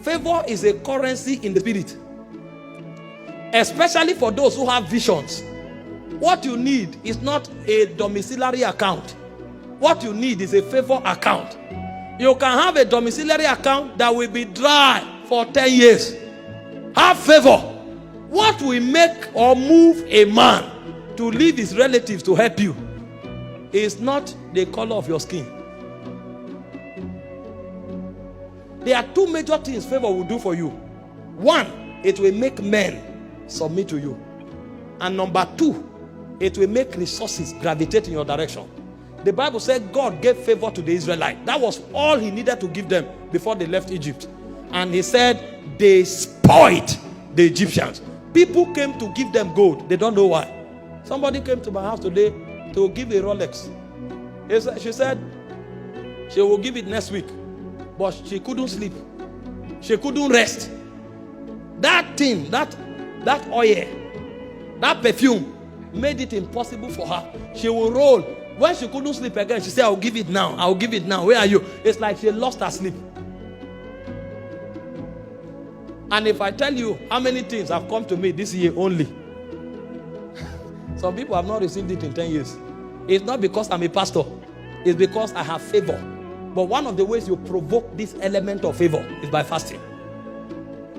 Favor is a currency in the spirit. Especially for those who have visions. What you need is not a domiciliary account. What you need is a favor account. You can have a domiciliary account that will be dry for 10 years. Have favor. What will make or move a man to leave his relatives to help you is not the color of your skin. There are two major things favor will do for you. One, it will make men submit to you. And number two, it will make resources gravitate in your direction. The Bible said God gave favor to the Israelites. That was all he needed to give them before they left Egypt. And he said they spoiled the Egyptians. People came to give them gold. They don't know why. Somebody came to my house today to give a Rolex. She said she will give it next week. But she couldn't sleep. She couldn't rest. That thing, that oil, that perfume made it impossible for her. She will roll. When she couldn't sleep again, she said, I'll give it now. I'll give it now. Where are you? It's like she lost her sleep. And if I tell you how many things have come to me this year only, some people have not received it in 10 years. It's not because I'm a pastor. It's because I have favor. But one of the ways you provoke this element of favor is by fasting.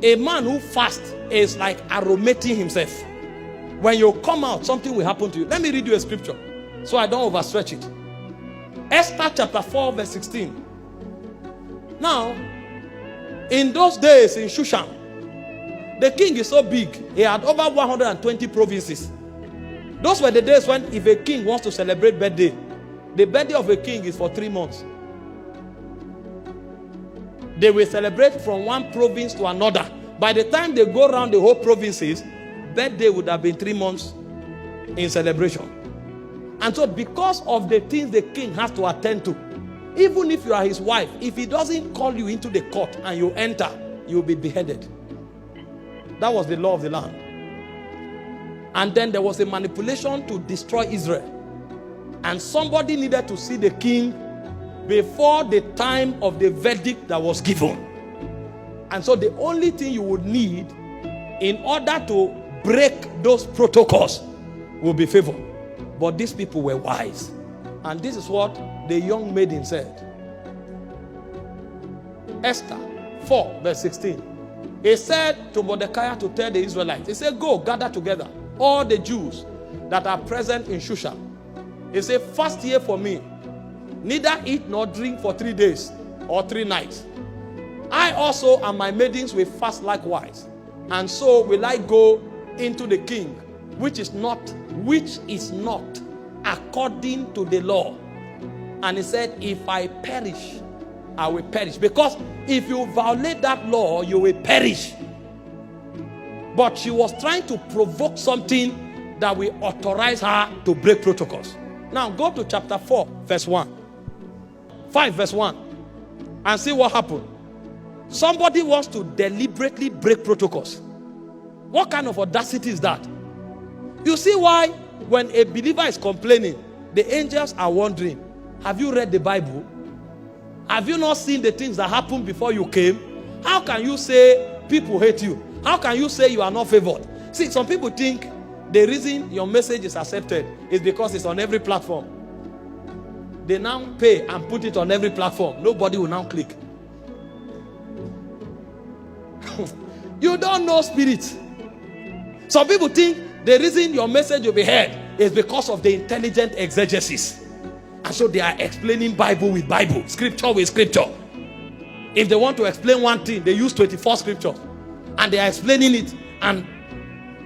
A man who fasts is like aromating himself. When you come out, something will happen to you. Let me read you a scripture so I don't overstretch it. Esther chapter 4 verse 16. Now, in those days in Shushan, the king is so big, he had over 120 provinces. Those were the days when if a king wants to celebrate birthday, the birthday of a king is for 3 months. They will celebrate from one province to another. By the time they go around the whole provinces, birthday would have been 3 months in celebration. And so because of the things the king has to attend to, even if you are his wife, if he doesn't call you into the court and you enter, you'll be beheaded. That was the law of the land. And then there was a manipulation to destroy Israel. And somebody needed to see the king before the time of the verdict that was given. And so the only thing you would need in order to break those protocols will be favor. But these people were wise. And this is what the young maiden said. Esther 4 verse 16. He said to Mordecai to tell the Israelites, he said, go gather together all the Jews that are present in Shushan. He said, fast ye for me, neither eat nor drink for 3 days or 3 nights. I also and my maidens will fast likewise. And so will I go into the king, which is not according to the law. And he said, if I perish, I will perish. Because if you violate that law, you will perish. But she was trying to provoke something that will authorize her to break protocols. Now go to chapter 4 verse 1. 5 verse 1. And see what happened. Somebody wants to deliberately break protocols. What kind of audacity is that? You see why when a believer is complaining, the angels are wondering, have you read the Bible? Have you not seen the things that happened before you came? How can you say people hate you? How can you say you are not favored? See, some people think the reason your message is accepted is because it's on every platform. They now pay and put it on every platform. Nobody will now click. You don't know spirit. Some people think the reason your message will be heard is because of the intelligent exegesis. And so they are explaining Bible with Bible, scripture with scripture. If they want to explain one thing, they use 24 scriptures. And they are explaining it. And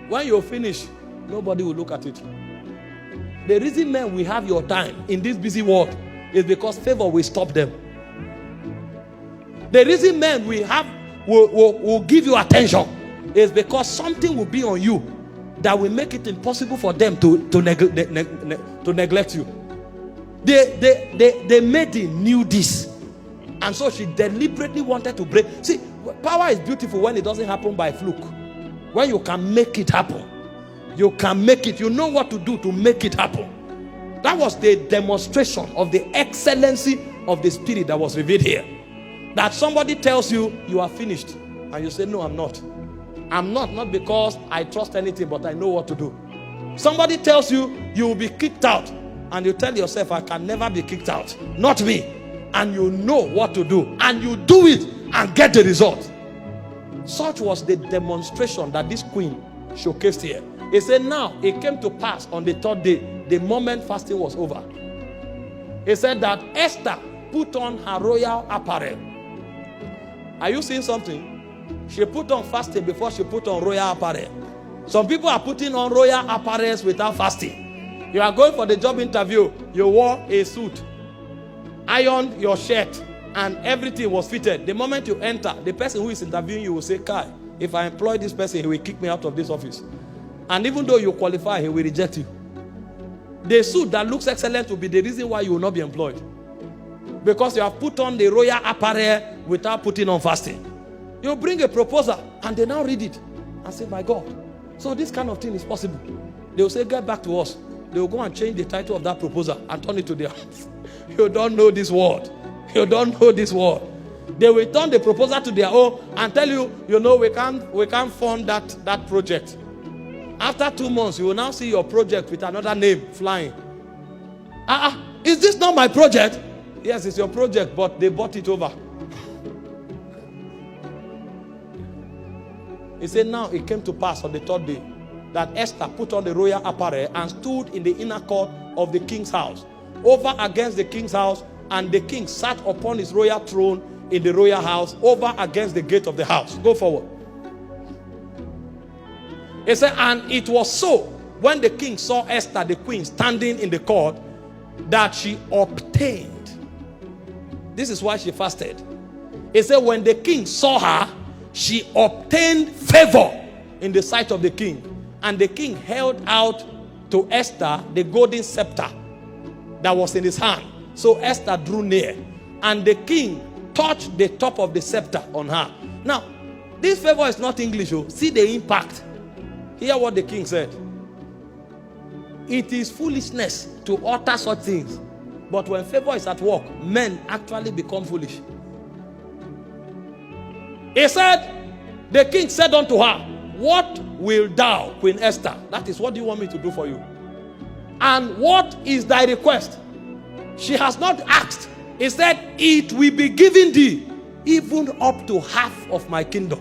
when you finish, nobody will look at it. The reason men will have your time in this busy world is because favor will stop them. The reason men will give you attention is because something will be on you that will make it impossible for them to neglect you. The maiden knew this. And so she deliberately wanted to break. See, power is beautiful when it doesn't happen by fluke. When you can make it happen. You can make it. You know what to do to make it happen. That was the demonstration of the excellency of the spirit that was revealed here. That somebody tells you, you are finished. And you say, no, I'm not. I'm not because I trust anything, but I know what to do. Somebody tells you, you will be kicked out. And you tell yourself, I can never be kicked out. Not me. And you know what to do. And you do it and get the result. Such was the demonstration that this queen showcased here. He said, now it came to pass on the third day, the moment fasting was over. He said that Esther put on her royal apparel. Are you seeing something? She put on fasting before she put on royal apparel. Some people are putting on royal apparels without fasting. You are going for the job interview, you wore a suit, ironed your shirt, and everything was fitted. The moment you enter, the person who is interviewing you will say, Kai, if I employ this person, he will kick me out of this office. And even though you qualify, he will reject you. The suit that looks excellent will be the reason why you will not be employed. Because you have put on the royal apparel without putting on fasting. You bring a proposal and they now read it and say, my God, so this kind of thing is possible. They will say, get back to us. They will go and change the title of that proposal and turn it to their You don't know this word. You don't know this word. They will turn the proposal to their own and tell you, you know, we can't fund that project. After 2 months, you will now see your project with another name flying. Is this not my project? Yes, it's your project, but they bought it over. He said, now it came to pass on the third day that Esther put on the royal apparel and stood in the inner court of the king's house, over against the king's house, and the king sat upon his royal throne in the royal house, over against the gate of the house. Go forward. He said, and it was so, when the king saw Esther, the queen, standing in the court, that she obtained. This is why she fasted. He said, when the king saw her, she obtained favor in the sight of the king. And the king held out to Esther the golden scepter that was in his hand. So Esther drew near, and the king touched the top of the scepter on her. Now, this favor is not English. Oh. See the impact. Hear what the king said. It is foolishness to utter such things. But when favor is at work, men actually become foolish. He said, the king said unto her, what will thou, Queen Esther? That is, what do you want me to do for you? And what is thy request? She has not asked. He said, it will be given thee even up to half of my kingdom.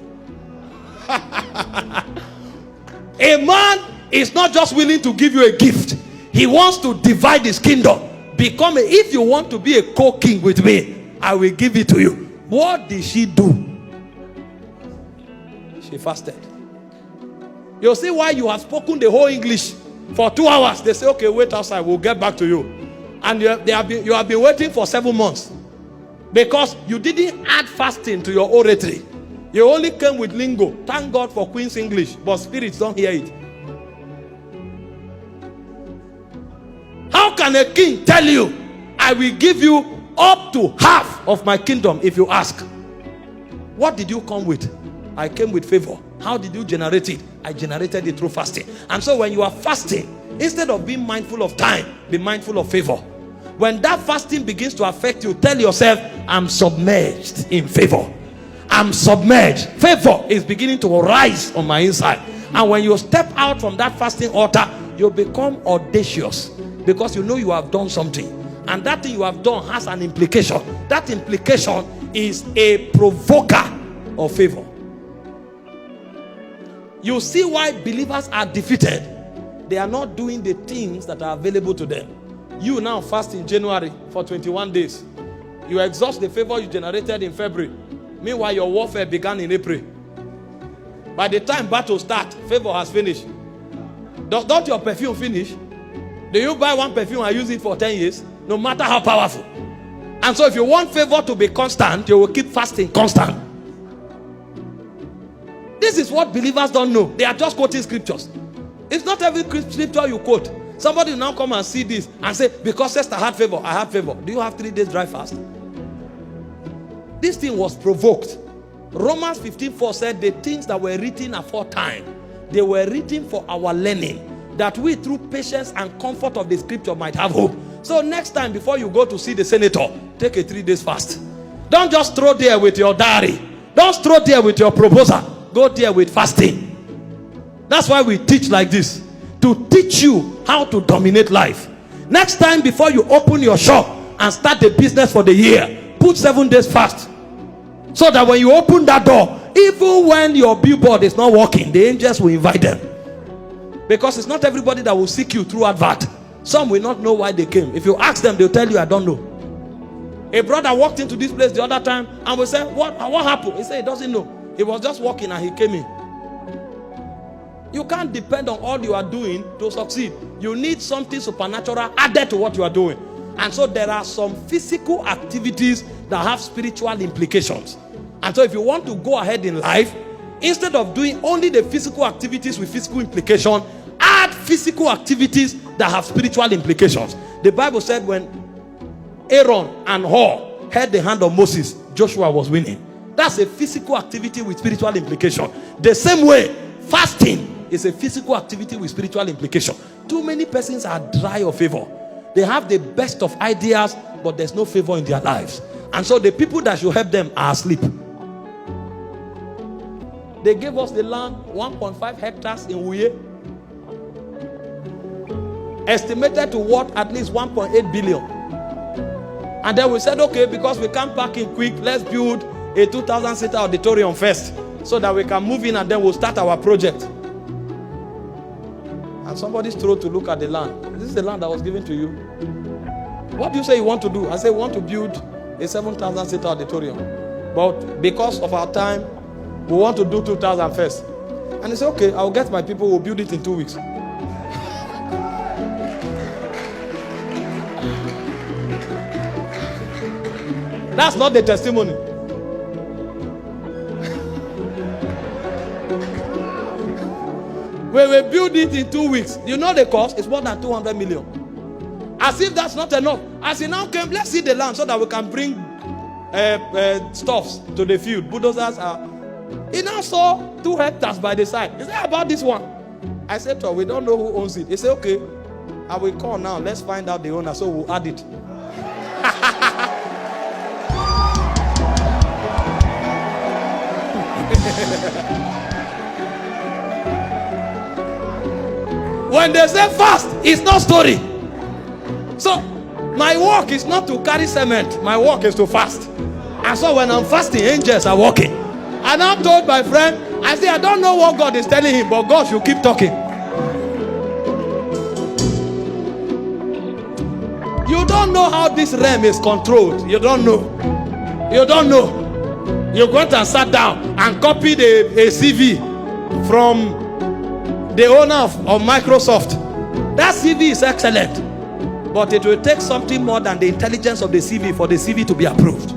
A man is not just willing to give you a gift. He wants to divide his kingdom. If you want to be a co-king with me, I will give it to you. What did she do? She fasted. You'll see why you have spoken the whole English for 2 hours. They say, okay, wait outside, we'll get back to you. And you have been waiting for 7 months. Because you didn't add fasting to your oratory. You only came with lingo. Thank God for Queen's English, but spirits don't hear it. How can a king tell you, I will give you up to half of my kingdom if you ask? What did you come with? I came with favor. How did you generate it? I generated it through fasting. And so when you are fasting, instead of being mindful of time, be mindful of favor. When that fasting begins to affect you, tell yourself, I'm submerged in favor. I'm submerged. Favor is beginning to rise on my inside. And when you step out from that fasting altar, you become audacious, because you know you have done something. And that thing you have done has an implication. That implication is a provoker of favor. You see why believers are defeated. They are not doing the things that are available to them. You now fast in January for 21 days. You exhaust the favor you generated in February. Meanwhile, your warfare began in April. By the time battle starts, favor has finished. Don't your perfume finish? Do you buy one perfume and use it for 10 years? No matter how powerful. And so if you want favor to be constant, you will keep fasting constant. This is what believers don't know. They are just quoting scriptures. It's not every scripture you quote. Somebody will now come and see this and say, because Esther had favor, I have favor. Do you have 3 days dry fast? This thing was provoked. Romans 15:4 said the things that were written aforetime, they were written for our learning, that we through patience and comfort of the scripture might have hope. So next time before you go to see the senator, take a 3 days fast. Don't just throw there with your diary. Don't throw there with your proposal. Go there with fasting. That's why we teach like this, to teach you how to dominate life. Next time, before you open your shop and start the business for the year, put 7 days fast, so that when you open that door, even when your billboard is not working, the angels will invite them. Because it's not everybody that will seek you through advert. Some will not know why they came. If you ask them, they'll tell you, I don't know. A brother walked into this place the other time and we said, what happened? He said he doesn't know. He was just walking and he came in. You can't depend on all you are doing to succeed. You need something supernatural added to what you are doing. And so there are some physical activities that have spiritual implications. And so if you want to go ahead in life, instead of doing only the physical activities with physical implication, add physical activities that have spiritual implications. The Bible said when Aaron and Hur held the hand of Moses, Joshua was winning. That's a physical activity with spiritual implication. The same way, fasting is a physical activity with spiritual implication. Too many persons are dry of favor. They have the best of ideas, but there's no favor in their lives. And so the people that should help them are asleep. They gave us the land, 1.5 hectares in Uye, estimated to worth at least 1.8 billion. And then we said, okay, because we can't pack in quick, let's build a 2,000-seater auditorium first, so that we can move in and then we'll start our project. And somebody's thrown to look at the land. This is the land that was given to you. What do you say you want to do? I say, we want to build a 7,000-seater auditorium. But because of our time, we want to do 2,000 first. And he said, okay, I'll get my people, we'll build it in 2 weeks. That's not the testimony. We will build it in 2 weeks. You know the cost? It's more than 200 million. As if that's not enough. As he now came, let's see the land so that we can bring stuffs to the field. Bulldozers are... He now saw 2 hectares by the side. He said, about this one? I said to her, we don't know who owns it. He said, okay, I will call now. Let's find out the owner, so we'll add it. When they say fast, it's not story. So my work is not to carry cement. My work is to fast. And so when I'm fasting, angels are walking. And I'm told my friend, I say, I don't know what God is telling him, but God should keep talking. You don't know how this realm is controlled. You don't know. You don't know. You went and sat down and copied a CV from the owner of Microsoft. That CV is excellent, but it will take something more than the intelligence of the CV for the CV to be approved.